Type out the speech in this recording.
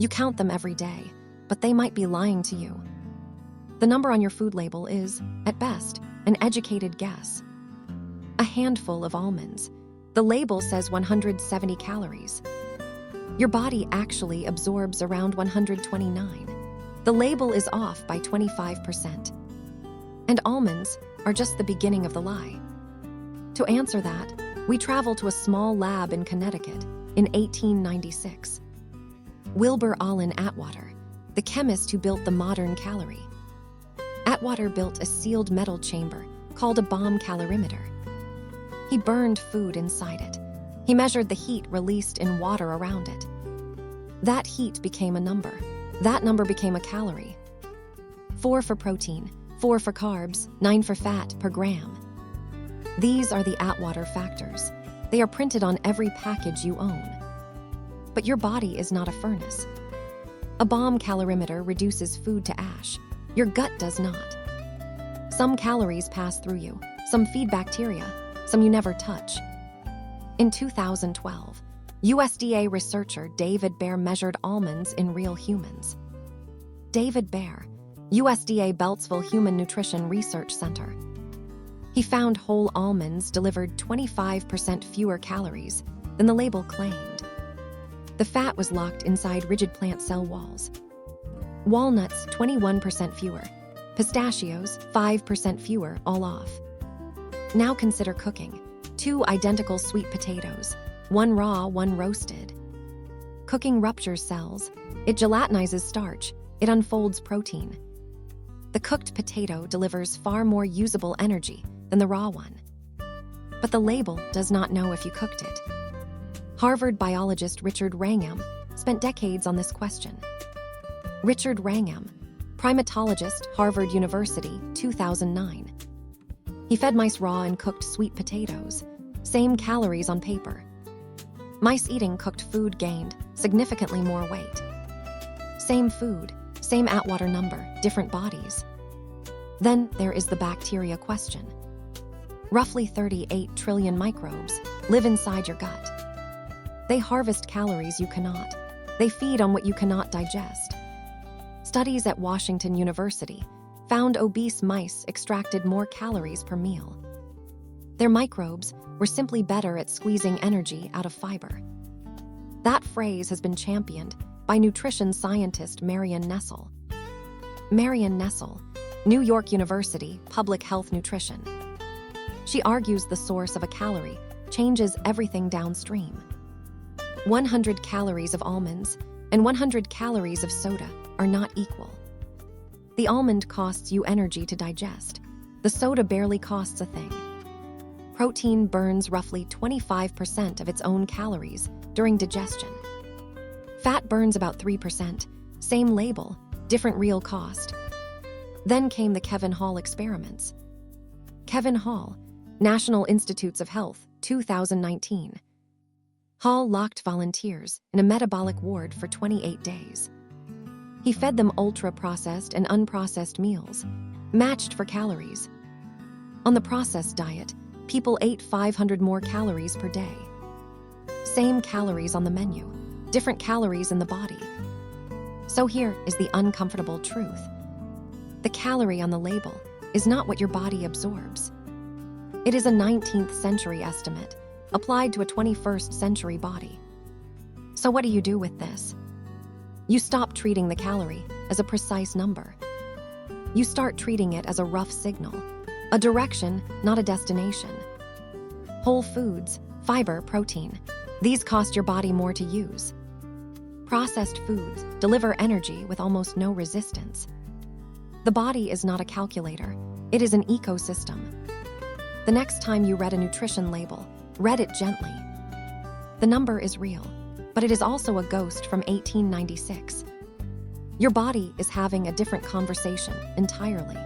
You count them every day, but they might be lying to you. The number on your food label is, at best, an educated guess. A handful of almonds. The label says 170 calories. Your body actually absorbs around 129. The label is off by 25%. And almonds are just the beginning of the lie. To answer that, we travel to a small lab in Connecticut in 1896. Wilbur Olin Atwater, the chemist who built the modern calorie. Atwater built a sealed metal chamber called a bomb calorimeter. He burned food inside it. He measured the heat released in water around it. That heat became a number. That number became a calorie. 4 for protein, 4 for carbs, 9 for fat per gram. These are the Atwater factors. They are printed on every package you own. But your body is not a furnace. A bomb calorimeter reduces food to ash. Your gut does not. Some calories pass through you, some feed bacteria, some you never touch. In 2012, USDA researcher David Baer measured almonds in real humans. David Baer, USDA Beltsville Human Nutrition Research Center. He found whole almonds delivered 25% fewer calories than the label claimed. The fat was locked inside rigid plant cell walls. Walnuts, 21% fewer. Pistachios, 5% fewer, all off. Now consider cooking. 2 identical sweet potatoes, 1 raw, 1 roasted. Cooking ruptures cells. It gelatinizes starch. It unfolds protein. The cooked potato delivers far more usable energy than the raw one. But the label does not know if you cooked it. Harvard biologist Richard Wrangham spent decades on this question. Richard Wrangham, primatologist, Harvard University, 2009. He fed mice raw and cooked sweet potatoes, same calories on paper. Mice eating cooked food gained significantly more weight. Same food, same Atwater number, different bodies. Then there is the bacteria question. Roughly 38 trillion microbes live inside your gut. They harvest calories you cannot. They feed on what you cannot digest. Studies at Washington University found obese mice extracted more calories per meal. Their microbes were simply better at squeezing energy out of fiber. That phrase has been championed by nutrition scientist Marion Nestle. Marion Nestle, New York University, Public Health Nutrition. She argues the source of a calorie changes everything downstream. 100 calories of almonds and 100 calories of soda are not equal. The almond costs you energy to digest. The soda barely costs a thing. Protein burns roughly 25% of its own calories during digestion. Fat burns about 3%, same label, different real cost. Then came the Kevin Hall experiments. Kevin Hall, National Institutes of Health, 2019. Hall locked volunteers in a metabolic ward for 28 days. He fed them ultra-processed and unprocessed meals, matched for calories. On the processed diet, people ate 500 more calories per day. Same calories on the menu, different calories in the body. So here is the uncomfortable truth. The calorie on the label is not what your body absorbs. It is a 19th century estimate applied to a 21st century body. So what do you do with this? You stop treating the calorie as a precise number. You start treating it as a rough signal, a direction, not a destination. Whole foods, fiber, protein, these cost your body more to use. Processed foods deliver energy with almost no resistance. The body is not a calculator, it is an ecosystem. The next time you read a nutrition label, read it gently. The number is real, but it is also a ghost from 1896. Your body is having a different conversation entirely.